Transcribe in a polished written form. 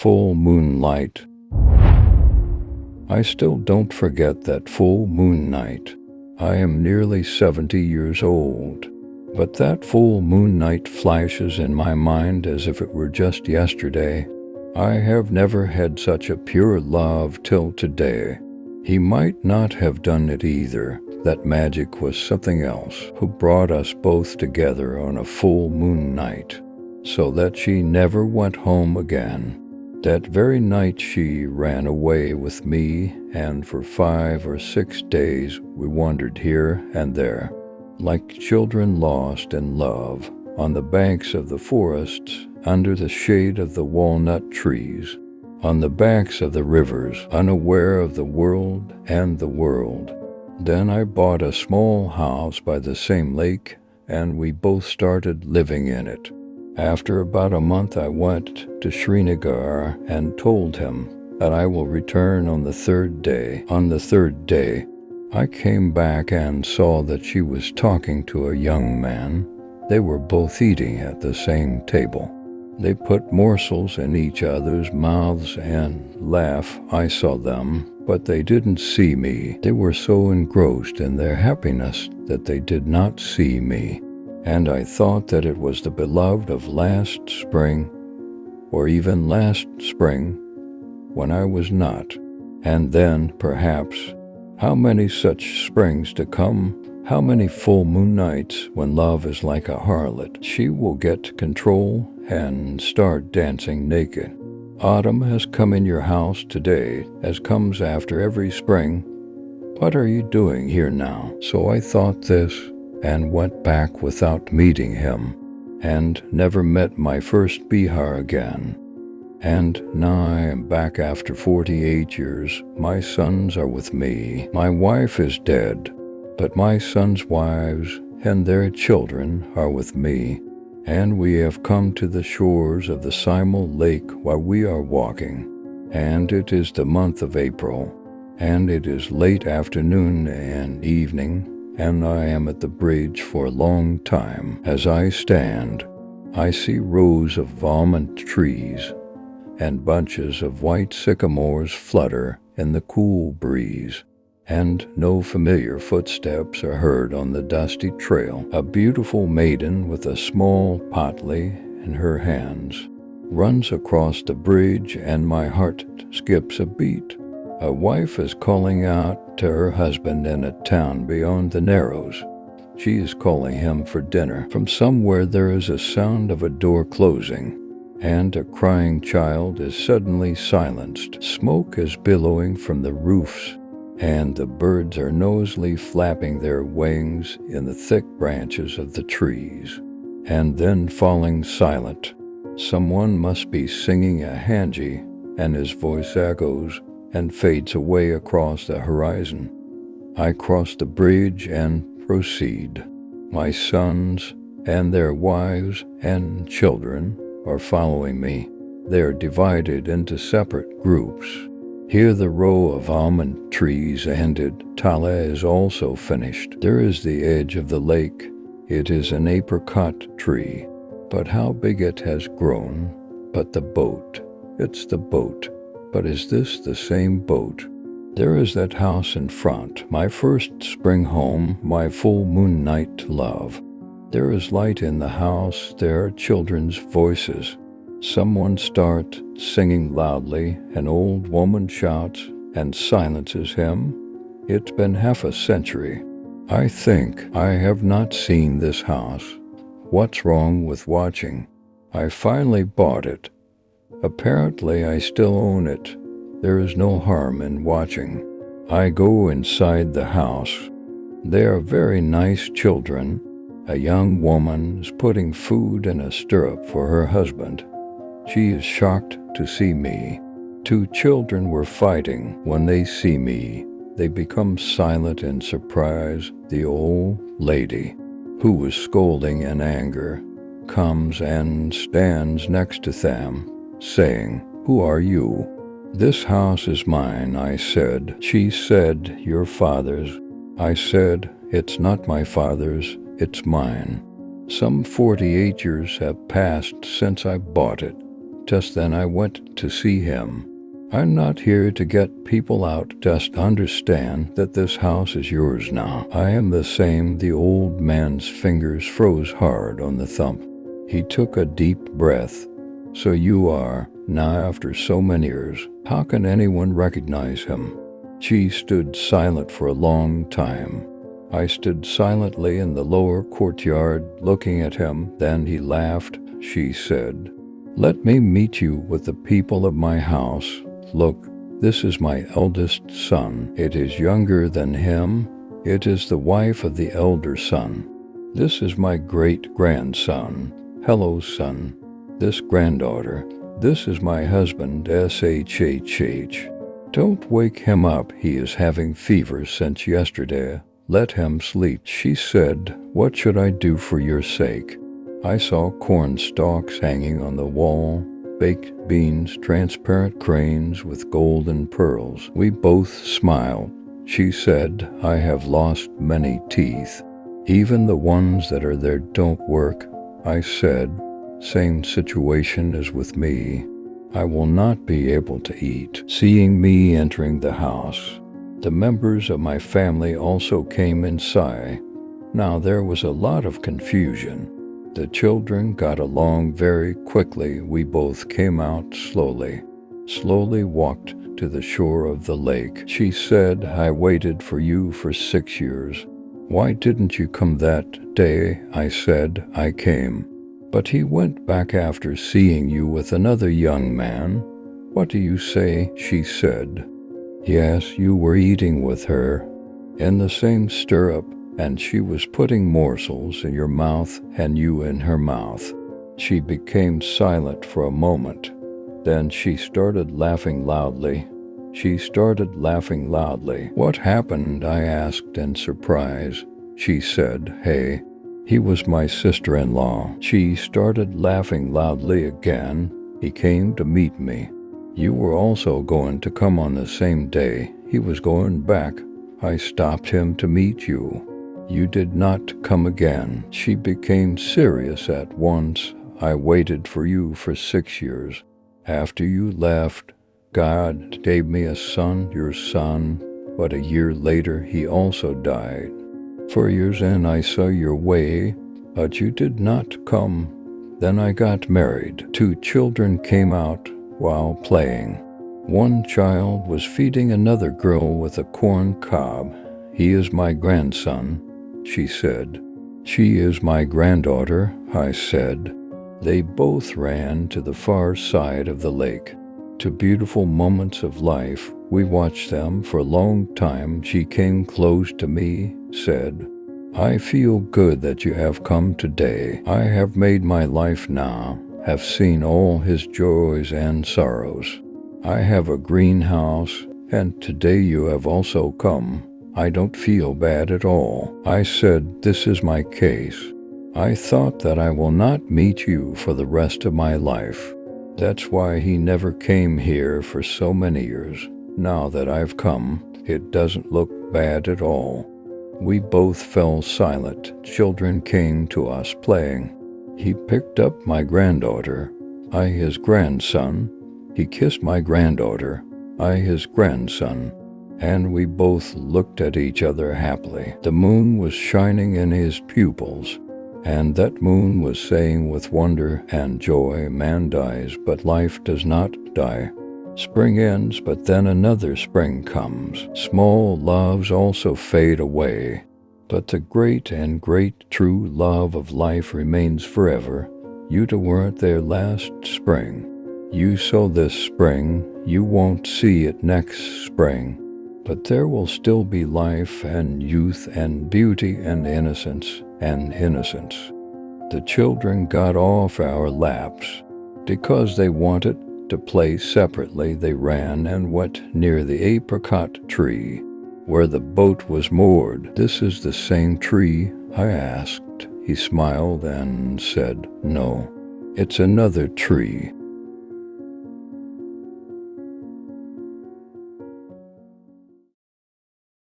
Full moonlight. I still don't forget that full moon night. I am nearly 70 years old, but that full moon night flashes in my mind as if it were just yesterday. I have never had such a pure love till today. He might not have done it either. That magic was something else who brought us both together on a full moon night, so that she never went home again. That very night she ran away with me, and for 5 or 6 days we wandered here and there, like children lost in love, on the banks of the forests, under the shade of the walnut trees, on the banks of the rivers, unaware of the world and the world. Then I bought a small house by the same lake, and we both started living in it. After about a month I went to Srinagar and told him that I will return on the third day. On the third day, I came back and saw that she was talking to a young man. They were both eating at the same table. They put morsels in each other's mouths and laughed. I saw them, but they didn't see me. They were so engrossed in their happiness that they did not see me. And I thought that it was the beloved of last spring, or even last spring, when I was not. And then, perhaps, how many such springs to come, how many full moon nights when love is like a harlot. She will get control and start dancing naked. Autumn has come in your house today, as comes after every spring. What are you doing here now? So I thought this, and went back without meeting him, and never met my first Bihar again. And now I am back after 48 years. My sons are with me. My wife is dead, but my sons' wives and their children are with me. And we have come to the shores of the Simul Lake while we are walking. And it is the month of April, and it is late afternoon and evening, and I am at the bridge for a long time. As I stand, I see rows of almond trees, and bunches of white sycamores flutter in the cool breeze, and no familiar footsteps are heard on the dusty trail. A beautiful maiden with a small potly in her hands runs across the bridge, and my heart skips a beat. A wife is calling out to her husband in a town beyond the Narrows. She is calling him for dinner. From somewhere there is a sound of a door closing, and a crying child is suddenly silenced. Smoke is billowing from the roofs, and the birds are noisily flapping their wings in the thick branches of the trees, and then falling silent. Someone must be singing a hanji, and his voice echoes and fades away across the horizon. I cross the bridge and proceed. My sons and their wives and children are following me. They are divided into separate groups. Here the row of almond trees ended. Tala is also finished. There is the edge of the lake. It is an apricot tree, but how big it has grown. But the boat, it's the boat. But is this the same boat? There is that house in front, my first spring home, my full moon night love. There is light in the house, there are children's voices. Someone starts singing loudly, an old woman shouts and silences him. It's been half a century. I think I have not seen this house. What's wrong with watching? I finally bought it. Apparently I still own it. There is no harm in watching. I go inside the house. They are very nice children. A young woman is putting food in a stirrup for her husband. She is shocked to see me. 2 children were fighting. When they see me, they become silent in surprise. The old lady, who was scolding in anger, comes and stands next to them, saying, "Who are you?" "This house is mine," I said. She said, "Your father's." I said, "It's not my father's, it's mine. Some 48 years have passed since I bought it, Just then I went to see him. I'm not here to get people out, just understand that this house is yours now. I am the same. The old man's fingers froze hard on the thumb. He took a deep breath. So you are, now after so many years, how can anyone recognize him? She stood silent for a long time. I stood silently in the lower courtyard looking at him. Then he laughed. She said, "Let me meet you with the people of my house. Look, this is my eldest son. It is younger than him. It is the wife of the elder son. This is my great-grandson. Hello, son. This granddaughter. This is my husband, SHHH. Don't wake him up. He is having fever since yesterday. Let him sleep." She said, "What should I do for your sake?" I saw corn stalks hanging on the wall, baked beans, transparent cranes with golden pearls. We both smiled. She said, "I have lost many teeth. Even the ones that are there don't work." I said, "Same situation as with me. I will not be able to eat." Seeing me entering the house, the members of my family also came inside. Now there was a lot of confusion. The children got along very quickly. We both came out slowly walked to the shore of the lake. She said, "I waited for you for 6 years. Why didn't you come that day?" I said, "I came. But he went back after seeing you with another young man." "What do you say?" she said. "Yes, you were eating with her in the same stirrup, and she was putting morsels in your mouth and you in her mouth." She became silent for a moment. Then she started laughing loudly. "What happened?" I asked in surprise. She said, "Hey, he was my sister-in-law." She started laughing loudly again. "He came to meet me. You were also going to come on the same day. He was going back. I stopped him to meet you. You did not come again." She became serious at once. "I waited for you for 6 years. After you left, God gave me a son, your son, but a year later he also died. 4 years in I saw your way, but you did not come. Then I got married. 2 children came out while playing. One child was feeding another girl with a corn cob. He is my grandson," she said. "She is my granddaughter," I said. They both ran to the far side of the lake. To beautiful moments of life. We watched them for a long time. She came close to me, said, "I feel good that you have come today. I have made my life now, have seen all his joys and sorrows. I have a greenhouse, and today you have also come. I don't feel bad at all." I said, "This is my case. I thought that I will not meet you for the rest of my life. That's why he never came here for so many years. Now that I've come, it doesn't look bad at all." We both fell silent. Children came to us playing. He picked up my granddaughter, I his grandson. He kissed my granddaughter, I his grandson. And we both looked at each other happily. The moon was shining in his pupils, and that moon was saying with wonder and joy, "Man dies, but life does not die. Spring ends, but then another spring comes. Small loves also fade away, but the great and great true love of life remains forever. You weren't there last spring. You saw this spring, you won't see it next spring. But there will still be life and youth and beauty and innocence and innocence." The children got off our laps. Because they wanted to play separately, they ran and went near the apricot tree where the boat was moored. "This is the same tree?" I asked. He smiled and said, "No, it's another tree."